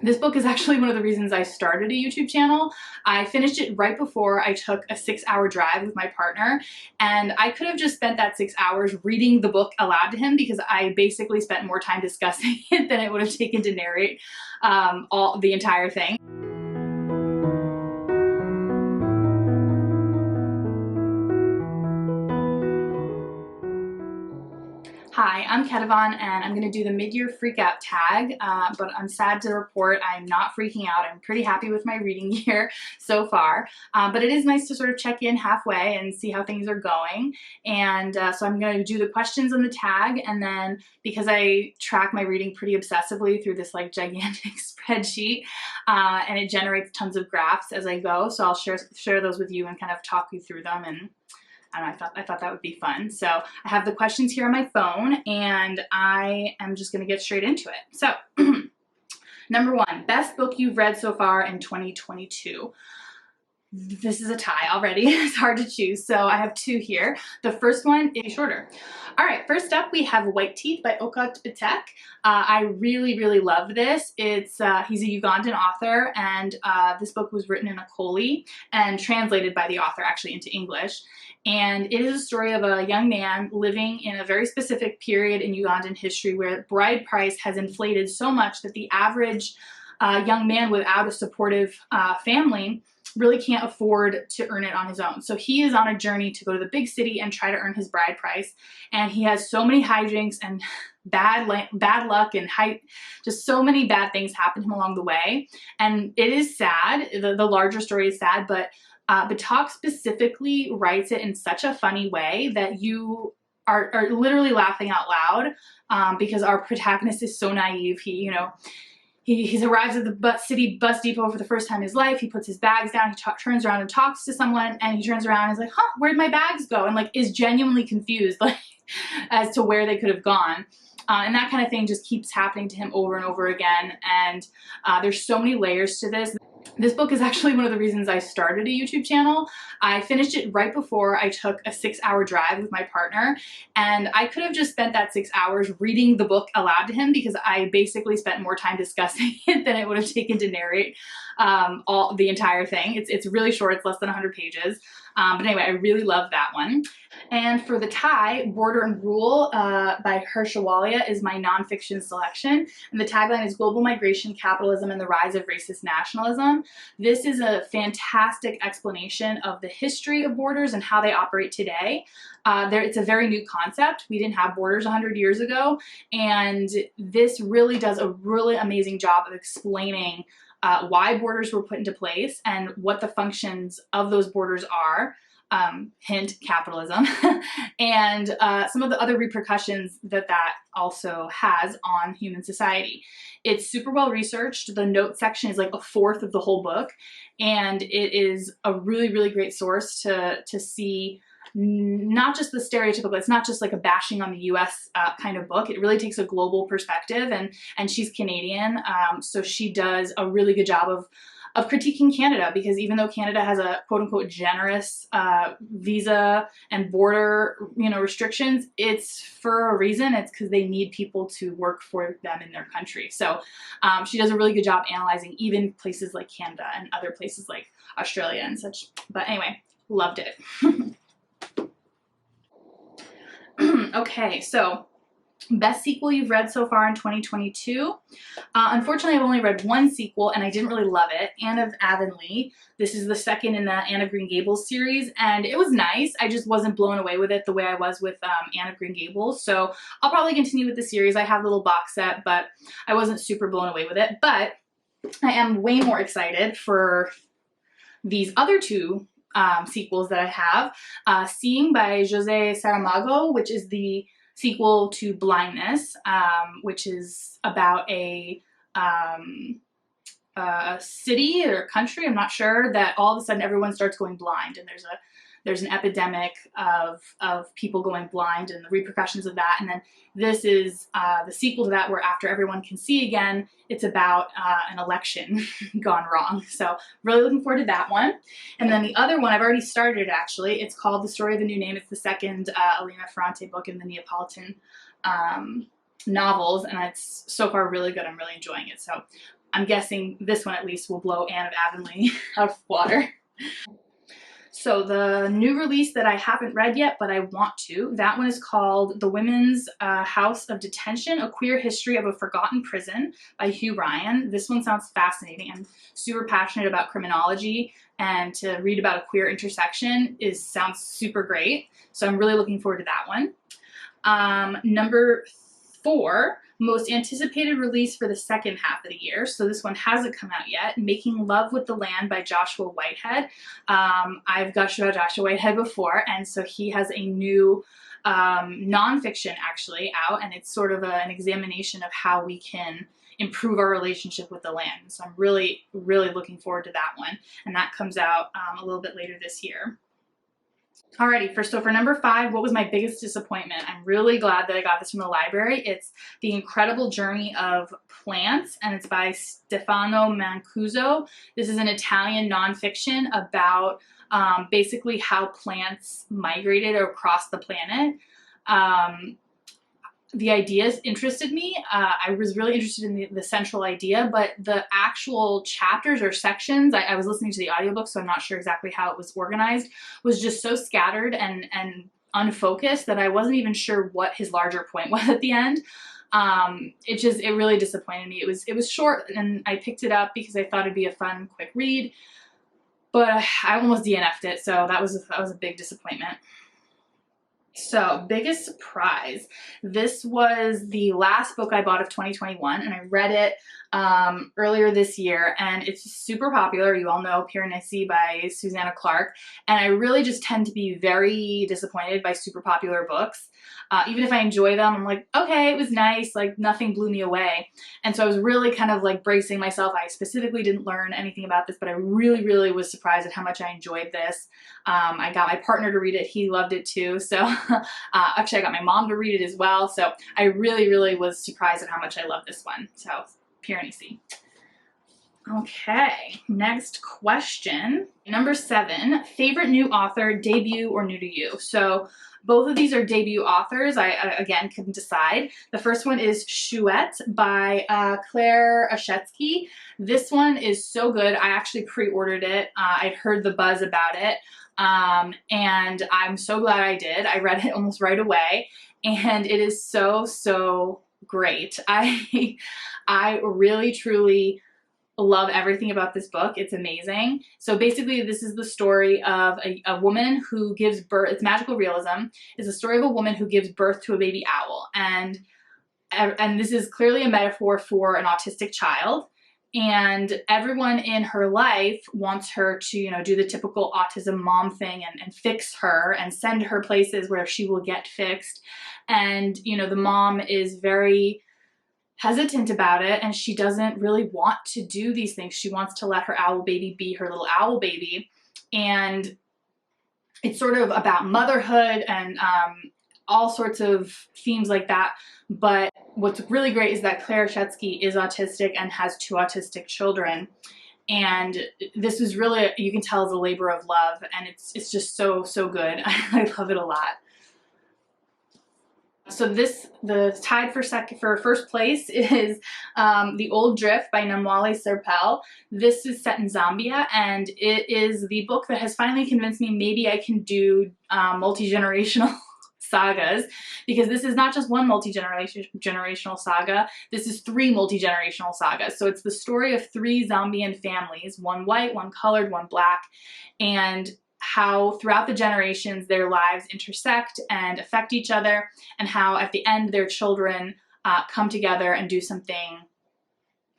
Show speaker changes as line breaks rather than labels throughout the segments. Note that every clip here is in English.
This book is actually one of the reasons I started a YouTube channel. I finished it right before I took a 6-hour drive with my partner, and I could have just spent that 6 hours reading the book aloud to him because I basically spent more time discussing it than it would have taken to narrate the entire thing. Hi, I'm Ketavan, and I'm going to do the mid-year freakout tag, but I'm sad to report I'm not freaking out. I'm pretty happy with my reading year so far, but it is nice to sort of check in halfway and see how things are going. And so I'm going to do the questions on the tag, and then because I track my reading pretty obsessively through this like gigantic spreadsheet, and it generates tons of graphs as I go, so I'll share those with you and kind of talk you through them. And I thought that would be fun. So I have the questions here on my phone, and I am just going to get straight into it. So number 1, best book you've read so far in 2022. This is a tie already. It's hard to choose. So I have 2 here. The first one is shorter. All right, first up we have White Teeth by Okot. I really loved this. He's a Ugandan author, and this book was written in Akoli and translated by the author actually into English. And it is a story of a young man living in a very specific period in Ugandan history where bride price has inflated so much that the average young man without a supportive family really can't afford to earn it on his own. So he is on a journey to go to the big city and try to earn his bride price. And he has so many hijinks and bad luck and just so many bad things happen to him along the way. And it is sad. The larger story is sad, but Batak specifically writes it in such a funny way that you are literally laughing out loud because our protagonist is so naive. He arrives at the city bus depot for the first time in his life. He puts his bags down. He turns around and talks to someone, and he turns around and is like, huh, where'd my bags go? And like is genuinely confused like as to where they could have gone. And that kind of thing just keeps happening to him over and over again. And there's so many layers to this. This book is actually one of the reasons I started a YouTube channel. I finished it right before I took a 6-hour drive with my partner, and I could have just spent that 6 hours reading the book aloud to him because I basically spent more time discussing it than it would have taken to narrate the entire thing. It's really short. It's less than 100 pages. But anyway, I really love that one. And for the tie, Border and Rule by Harsha Walia is my nonfiction selection. And the tagline is Global Migration, Capitalism, and the Rise of Racist Nationalism. This is a fantastic explanation of the history of borders and how they operate today. It's a very new concept. We didn't have borders 100 years ago. And this really does a really amazing job of explaining why borders were put into place and what the functions of those borders are, hint, capitalism, and some of the other repercussions that also has on human society. It's super well researched. The note section is like 1/4 of the whole book, and it is a really great source to see not just the stereotypical, it's not just like a bashing on the US kind of book. It really takes a global perspective, and she's Canadian, so she does a really good job of critiquing Canada, because even though Canada has a quote-unquote generous visa and border restrictions, it's for a reason. It's because they need people to work for them in their country. So she does a really good job analyzing even places like Canada and other places like Australia and such. But anyway, loved it. Okay, so best sequel you've read so far in 2022. Unfortunately, I've only read 1 sequel, and I didn't really love it. Anne of Avonlea. This is the second in the Anne of Green Gables series, and it was nice. I just wasn't blown away with it the way I was with Anne of Green Gables. So I'll probably continue with the series. I have a little box set, but I wasn't super blown away with it. But I am way more excited for these other 2 sequels that I have. Seeing by José Saramago, which is the sequel to Blindness, which is about a city or country, I'm not sure, that all of a sudden everyone starts going blind, and there's an epidemic of people going blind and the repercussions of that. And then this is the sequel to that, where after everyone can see again, it's about an election gone wrong. So really looking forward to that one. And then the other one, I've already started actually. It's called The Story of a New Name. It's the second Elena Ferrante book in the Neapolitan novels, and it's so far really good. I'm really enjoying it. So I'm guessing this one at least will blow Anne of Avonlea out of water. So the new release that I haven't read yet, but I want to, that one is called The Women's House of Detention, A Queer History of a Forgotten Prison by Hugh. This one sounds fascinating. I'm super passionate about criminology, and to read about a queer intersection sounds super great. So I'm really looking forward to that one. Number 4, most anticipated release for the second half of the year. So this one hasn't come out yet. Making Love with the Land by Joshua Whitehead. I've gushed about Joshua Whitehead before, and so he has a new nonfiction actually out, and it's sort of an examination of how we can improve our relationship with the land. So I'm really, really looking forward to that one, and that comes out a little bit later this year. Alrighty, for number 5, what was my biggest disappointment? I'm really glad that I got this from the library. It's The Incredible Journey of Plants, and it's by Stefano Mancuso. This is an Italian nonfiction about basically how plants migrated across the planet. The ideas interested me. I was really interested in the central idea, but the actual chapters or sections, I was listening to the audiobook, so I'm not sure exactly how it was organized, was just so scattered and unfocused that I wasn't even sure what his larger point was at the end. It really disappointed me. It was short, and I picked it up because I thought it'd be a fun, quick read, but I almost DNF'd it, so that was a big disappointment. So, biggest surprise. This was the last book I bought of 2021, and I read it earlier this year, and it's super popular. You all know Piranesi by Susanna Clarke, and I really just tend to be very disappointed by super popular books. Even if I enjoy them, I'm like, okay, it was nice, like nothing blew me away. And so I was really kind of like bracing myself. I specifically didn't learn anything about this, but I really, really was surprised at how much I enjoyed this. I got my partner to read it. He loved it too. So actually I got my mom to read it as well. So I really, really was surprised at how much I love this one. So Piranesi. Okay, next question. Number 7, favorite new author, debut or new to you? So both of these are debut authors. I, again, couldn't decide. The first one is Chouette by Claire Oshetsky. This one is so good. I actually pre-ordered it. I'd heard the buzz about it, and I'm so glad I did. I read it almost right away, and it is so, so great. I really, truly love everything about this book. It's amazing. So basically this is the story of a woman who gives birth. It's magical realism. It's a story of a woman who gives birth to a baby owl. And this is clearly a metaphor for an autistic child. And everyone in her life wants her to, you know, do the typical autism mom thing and fix her and send her places where she will get fixed. And, you know, the mom is very hesitant about it, and she doesn't really want to do these things. She wants to let her owl baby be her little owl baby, and it's sort of about motherhood and all sorts of themes like that. But what's really great is that Claire Oshetsky is autistic and has 2 autistic children, and this was really, you can tell, is a labor of love, and it's just so, so good. I love it a lot. So the tied for first place is The Old Drift by Namwali Serpell. This is set in Zambia, and it is the book that has finally convinced me maybe I can do multi-generational sagas, because this is not just one multi-generational saga, this is 3 multi-generational sagas. So it's the story of 3 Zambian families, one white, one colored, one black, and how throughout the generations their lives intersect and affect each other, and how at the end their children come together and do something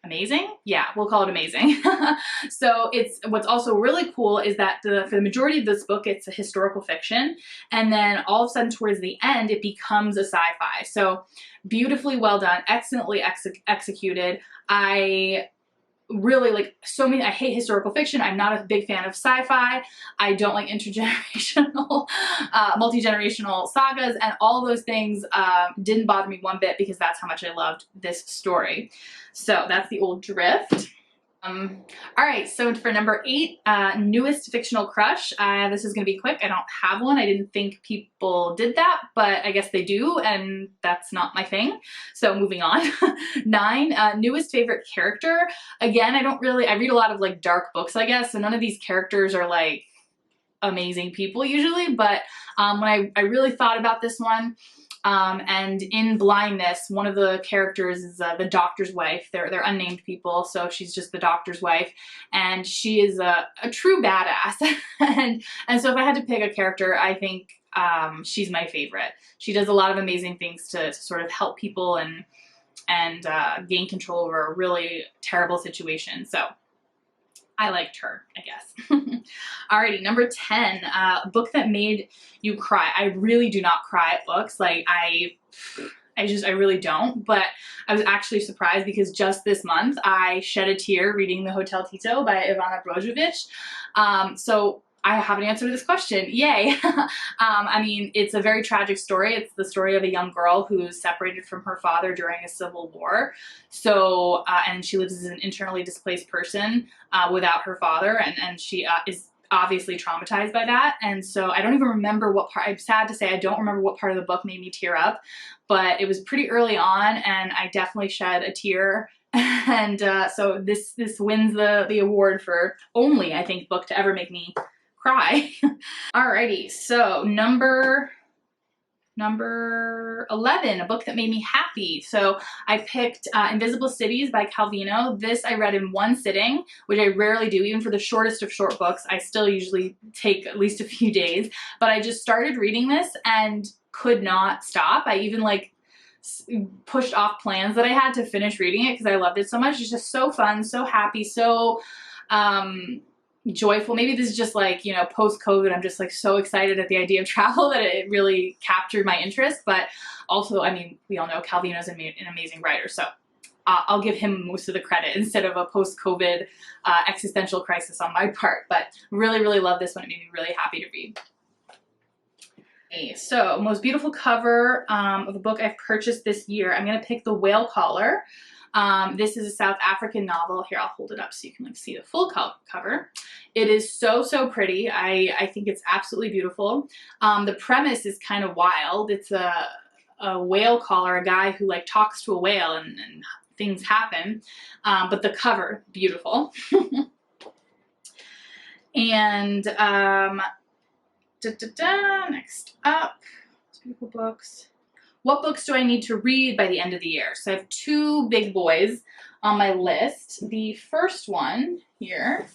amazing. Yeah, we'll call it amazing. So what's also really cool is that for the majority of this book, it's a historical fiction, and then all of a sudden towards the end it becomes a sci-fi. So beautifully well done, excellently executed. I really like so many. I hate historical fiction. I'm not a big fan of sci-fi. I don't like intergenerational, multi-generational sagas, and all those things didn't bother me one bit, because that's how much I loved this story. So that's The Old Drift. All right, so for number 8, newest fictional crush. This is gonna be quick. I don't have one. I didn't think people did that, but I guess they do, and that's not my thing. So moving on. 9, newest favorite character. Again, I read a lot of like dark books, I guess, so none of these characters are like amazing people usually, but when I really thought about this one, and in Blindness, one of the characters is the doctor's wife. They're unnamed people, so she's just the doctor's wife, and she is a true badass. and so if I had to pick a character, I think she's my favorite. She does a lot of amazing things to sort of help people and gain control over a really terrible situation. So I liked her, I guess. Alrighty, number 10, a book that made you cry. I really do not cry at books. Like, I really don't, but I was actually surprised because just this month I shed a tear reading The Hotel Tito by Ivana Brodrožić. So I have an answer to this question. Yay. I mean, it's a very tragic story. It's the story of a young girl who's separated from her father during a civil war. So, and she lives as an internally displaced person without her father, and she is obviously traumatized by that. And so I don't even remember what part, I'm sad to say I don't remember what part of the book made me tear up, but it was pretty early on and I definitely shed a tear. And so this wins the award for only, I think, book to ever make me cry. Alrighty, so number 11, a book that made me happy. So I picked Invisible Cities by Calvino. This I read in one sitting, which I rarely do. Even for the shortest of short books, I still usually take at least a few days. But I just started reading this and could not stop. I even like pushed off plans that I had to finish reading it because I loved it so much. It's just so fun, so happy, so joyful. Maybe this is just like, you know, post-COVID, I'm just like so excited at the idea of travel that it really captured my interest. But also, I mean, we all know Calvino's an amazing writer, so I'll give him most of the credit instead of a post-COVID existential crisis on my part. But really, really love this one. It made me really happy to read. Okay, so most beautiful cover of a book I've purchased this year. I'm going to pick The Whale Collar. This is a South African novel. Here, I'll hold it up so you can like see the full cover. It is so, so pretty. I think it's absolutely beautiful. The premise is kind of wild. It's a whale caller, a guy who like talks to a whale and things happen. But the cover, beautiful. And next up, beautiful books. What books do I need to read by the end of the year? So I have 2 big boys on my list. The first one here.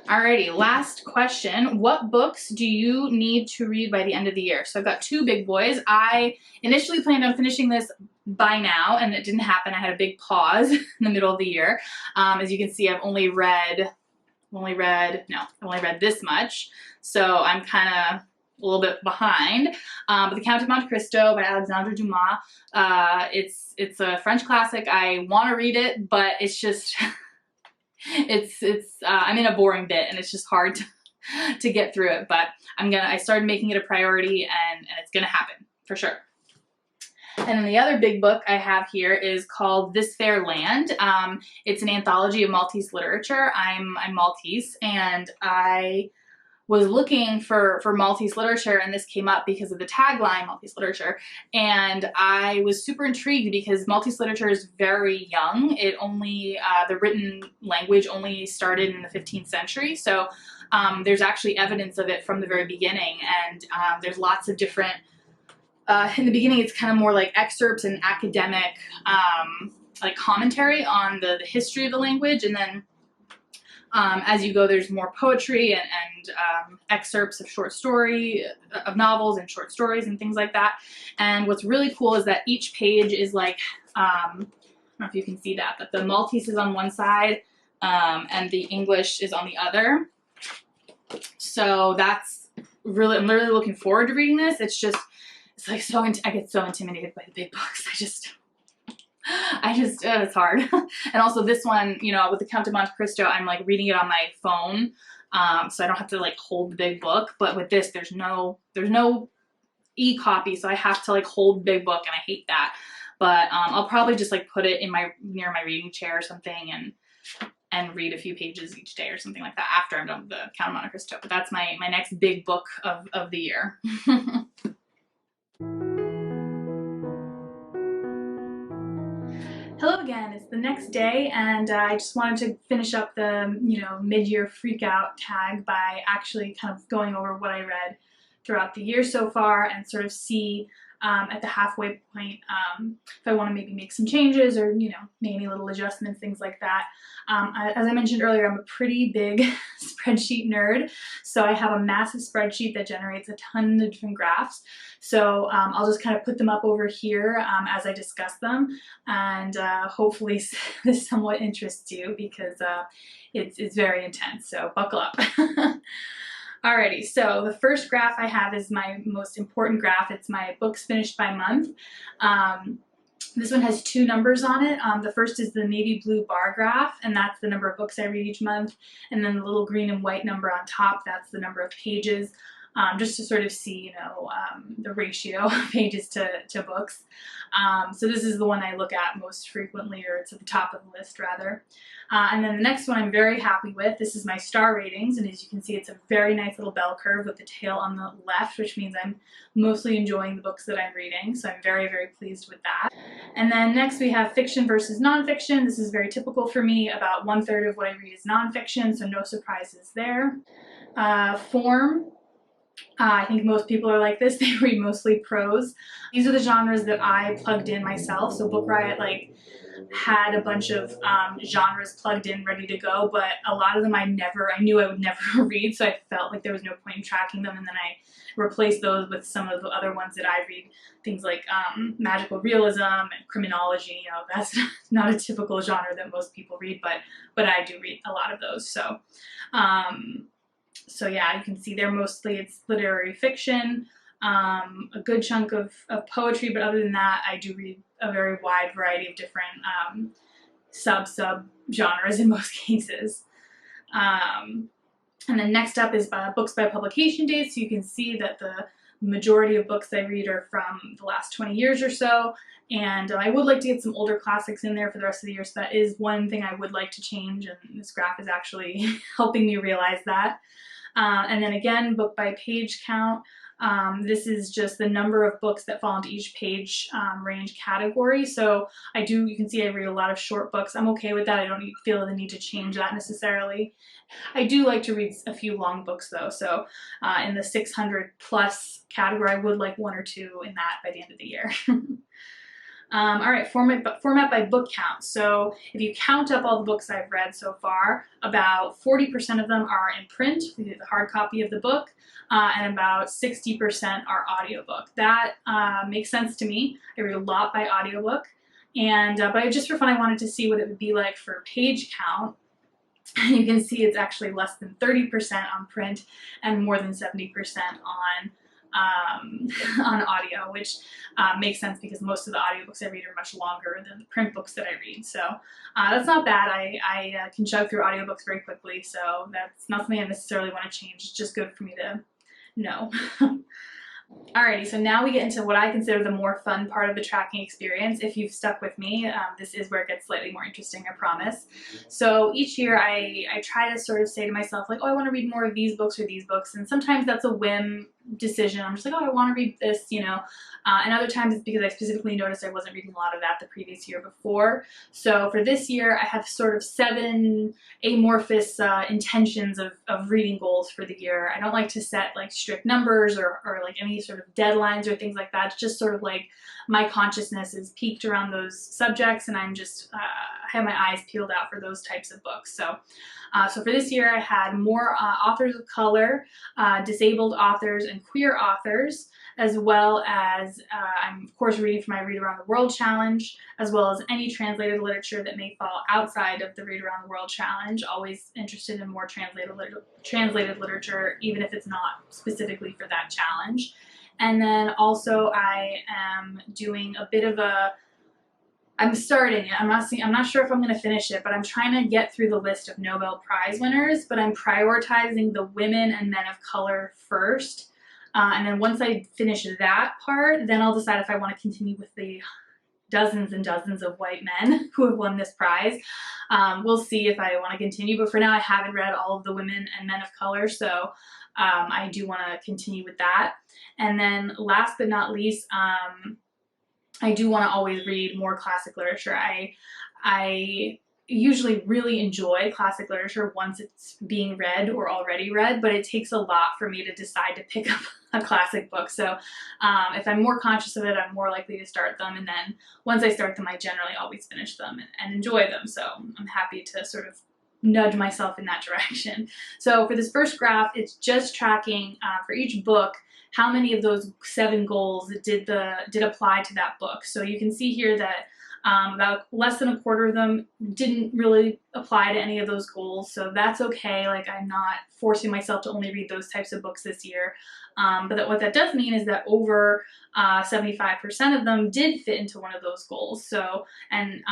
Alrighty, last question. What books do you need to read by the end of the year? So I've got 2 big boys. I initially planned on finishing this by now, and it didn't happen. I had a big pause in the middle of the year. As you can see, I've only read this much. So I'm kind of a little bit behind, but The Count of Monte Cristo by Alexandre Dumas. It's a French classic. I want to read it, but it's just, I'm in a boring bit and it's just hard to get through it, but I started making it a priority and it's gonna happen for sure. And then the other big book I have here is called This Fair Land. It's an anthology of Maltese literature. I'm Maltese, and I was looking for Maltese literature, and this came up because of the tagline, Maltese literature, and I was super intrigued because Maltese literature is very young. It only, the written language only started in the 15th century, so there's actually evidence of it from the very beginning, and there's lots of different, in the beginning it's kind of more like excerpts and academic like commentary on the history of the language, and then as you go, there's more poetry and excerpts of of novels and short stories and things like that. And what's really cool is that each page is like, I don't know if you can see that, but the Maltese is on one side and the English is on the other. So that's really, I'm really looking forward to reading this. It's just, it's like I get so intimidated by the big books. It's hard. And also this one, you know, with The Count of Monte Cristo, I'm like reading it on my phone, so I don't have to like hold the big book. But with this, there's no e-copy, so I have to like hold the big book, and I hate that. but I'll probably just like put it in near my reading chair or something and read a few pages each day or something like that after I'm done with the Count of Monte Cristo. But that's my next big book of the year. Hello again, it's the next day, and I just wanted to finish up the, mid-year freakout tag by actually kind of going over what I read throughout the year so far and sort of see at the halfway point if I want to maybe make some changes or, make any little adjustments, things like that. As I mentioned earlier, I'm a pretty big spreadsheet nerd, so I have a massive spreadsheet that generates a ton of different graphs. So I'll just kind of put them up over here as I discuss them, and hopefully this somewhat interests you because it's very intense, so buckle up. Alrighty, so the first graph I have is my most important graph. It's my books finished by month. This one has two numbers on it. The first is the navy blue bar graph, and that's the number of books I read each month. And then the little green and white number on top, that's the number of pages, just to sort of see, the ratio of pages to books. So this is the one I look at most frequently, or it's at the top of the list rather. And then the next one I'm very happy with. This is my star ratings, and as you can see, it's a very nice little bell curve with the tail on the left, which means I'm mostly enjoying the books that I'm reading, so I'm very, very pleased with that. And then next we have fiction versus nonfiction. This is very typical for me. About 1/3 of what I read is nonfiction, so no surprises there. Form. I think most people are like this. They read mostly prose. These are the genres that I plugged in myself. So Book Riot had a bunch of genres plugged in, ready to go, but a lot of them I knew I would never read, so I felt like there was no point in tracking them, and then I replaced those with some of the other ones that I read, things like magical realism and criminology. That's not a typical genre that most people read, but I do read a lot of those. So yeah, you can see there mostly it's literary fiction, a good chunk of poetry, but other than that, I do read a very wide variety of different sub-genres in most cases. And then next up is books by publication date, so you can see that the majority of books I read are from the last 20 years or so, and I would like to get some older classics in there for the rest of the year, so that is one thing I would like to change, and this graph is actually helping me realize that. And then again, book by page count. This is just the number of books that fall into each page range category. So you can see I read a lot of short books. I'm okay with that. I don't feel the need to change that necessarily. I do like to read a few long books though. So in the 600 plus category, I would like one or two in that by the end of the year. All right, format by book count. So if you count up all the books I've read so far, about 40% of them are in print, the hard copy of the book, and about 60% are audiobook. That makes sense to me. I read a lot by audiobook, but just for fun, I wanted to see what it would be like for page count. And you can see it's actually less than 30% on print and more than 70% on audio, which makes sense because most of the audiobooks I read are much longer than the print books that I read. So that's not bad. I can chug through audiobooks very quickly, so that's not something I necessarily want to change. It's just good for me to know. Alrighty, so now we get into what I consider the more fun part of the tracking experience. If you've stuck with me, this is where it gets slightly more interesting, I promise. So each year I try to sort of say to myself, like, oh, I want to read more of these books or these books, and sometimes that's a whim decision. I'm just like, oh, I want to read this, and other times it's because I specifically noticed I wasn't reading a lot of that the previous year before. So for this year, I have sort of 7 amorphous intentions of reading goals for the year. I don't like to set like strict numbers or like any sort of deadlines or things like that. It's just sort of like my consciousness is peaked around those subjects, and I'm just have my eyes peeled out for those types of books. So for this year, I had more authors of color, disabled authors, and queer authors, as well as I'm of course reading for my Read Around the World Challenge, as well as any translated literature that may fall outside of the Read Around the World Challenge. Always interested in more translated literature, even if it's not specifically for that challenge. And then also I am doing a bit of I'm starting it. I'm not sure if I'm going to finish it, but I'm trying to get through the list of Nobel Prize winners, but I'm prioritizing the women and men of color first. And then once I finish that part, then I'll decide if I want to continue with the dozens and dozens of white men who have won this prize. We'll see if I want to continue, but for now I haven't read all of the women and men of color, so I do want to continue with that. And then last but not least, I do want to always read more classic literature. I usually really enjoy classic literature once it's being read or already read, but it takes a lot for me to decide to pick up a classic book. So if I'm more conscious of it, I'm more likely to start them, and then once I start them, I generally always finish them and enjoy them. So I'm happy to sort of nudge myself in that direction. So for this first graph, it's just tracking for each book how many of those 7 goals did apply to that book. So you can see here that about less than a quarter of them didn't really apply to any of those goals, so that's okay. Like, I'm not forcing myself to only read those types of books this year. But what that does mean is that over 75% of them did fit into one of those goals. So, and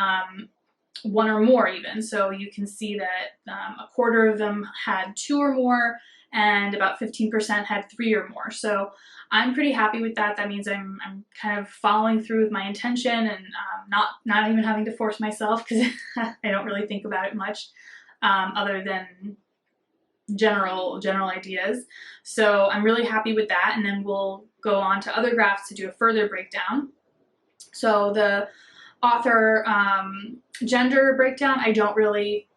one or more even. So you can see that a quarter of them had 2 or more, and about 15% had 3 or more. So I'm pretty happy with that. That means I'm kind of following through with my intention, and not even having to force myself, because I don't really think about it much other than general ideas. So I'm really happy with that, and then we'll go on to other graphs to do a further breakdown. So the author gender breakdown, I don't really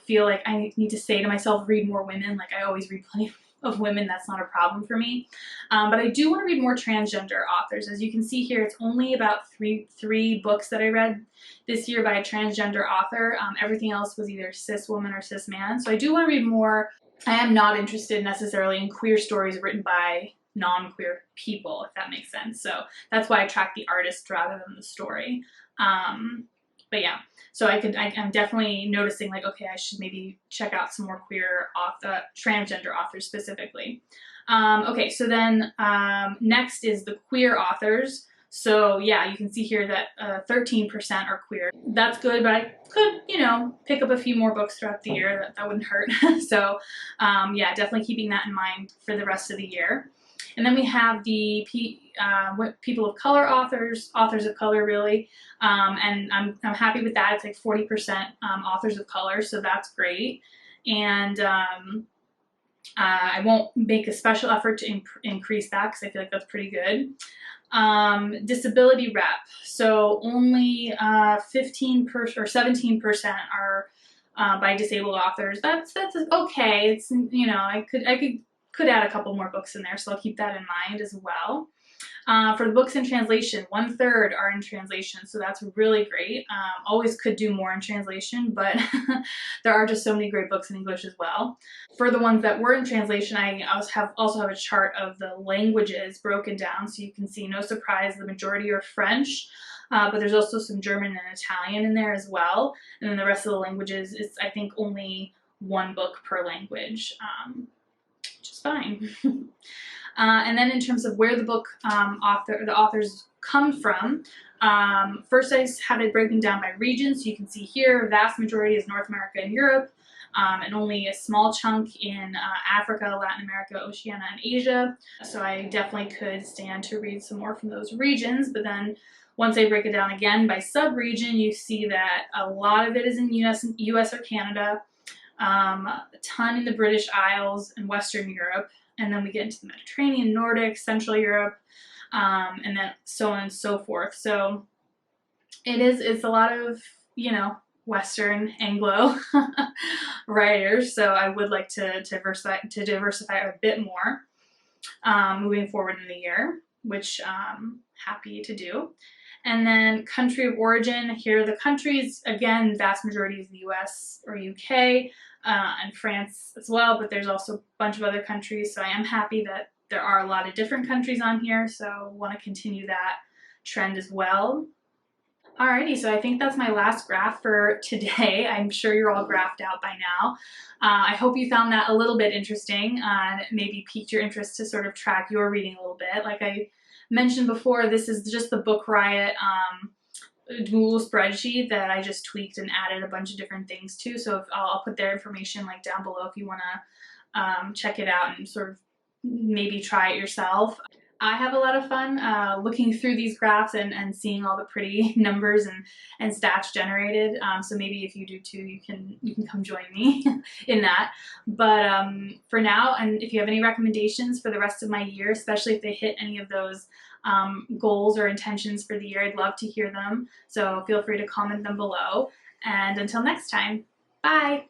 feel like I need to say to myself, read more women. Like, I always read plenty of women. That's not a problem for me. But I do want to read more transgender authors. As you can see here, it's only about three books that I read this year by a transgender author. Everything else was either cis woman or cis man. So I do want to read more. I am not interested necessarily in queer stories written by non-queer people, if that makes sense. So that's why I track the artist rather than the story. But yeah, so I'm definitely noticing, like, okay, I should maybe check out some more queer transgender authors specifically. Okay, so then next is the queer authors. So yeah, you can see here that 13% are queer. That's good, but I could, pick up a few more books throughout the year. That wouldn't hurt. So yeah, definitely keeping that in mind for the rest of the year. And then we have the people of color authors of color, really, and I'm happy with that. It's like 40% authors of color, so that's great. And I won't make a special effort to increase that, because I feel like that's pretty good. Disability rep, so only 15% or 17% are by disabled authors. That's okay. It's, I could add a couple more books in there, so I'll keep that in mind as well. For the books in translation, 1/3 are in translation, so that's really great. Always could do more in translation, but there are just so many great books in English as well. For the ones that were in translation, I also have a chart of the languages broken down, so you can see, no surprise, the majority are French, but there's also some German and Italian in there as well. And then the rest of the languages, it's, I think, only 1 book per language, which is fine. And then in terms of where the book authors come from, first I have it broken down by region. So you can see here, vast majority is North America and Europe, and only a small chunk in Africa, Latin America, Oceania, and Asia. So I definitely could stand to read some more from those regions. But then once I break it down again by sub-region, you see that a lot of it is in US or Canada, a ton in the British Isles and Western Europe. And then we get into the Mediterranean, Nordic, Central Europe, and then so on and so forth. So it's a lot of, Western Anglo writers. So I would like to diversify a bit more moving forward in the year, which I'm happy to do. And then country of origin, here are the countries. Again, vast majority is the US or UK. And France as well, but there's also a bunch of other countries, so I am happy that there are a lot of different countries on here, so want to continue that trend as well. Alrighty, so I think that's my last graph for today. I'm sure you're all graphed out by now. I hope you found that a little bit interesting, and maybe piqued your interest to sort of track your reading a little bit. Like I mentioned before, this is just the Book Riot Google spreadsheet that I just tweaked and added a bunch of different things to. So I'll put their information like down below if you want to check it out and sort of maybe try it yourself. I have a lot of fun looking through these graphs and seeing all the pretty numbers and stats generated. So maybe if you do too, you can come join me in that. But for now, and if you have any recommendations for the rest of my year, especially if they hit any of those goals or intentions for the year, I'd love to hear them. So feel free to comment them below. And until next time, bye!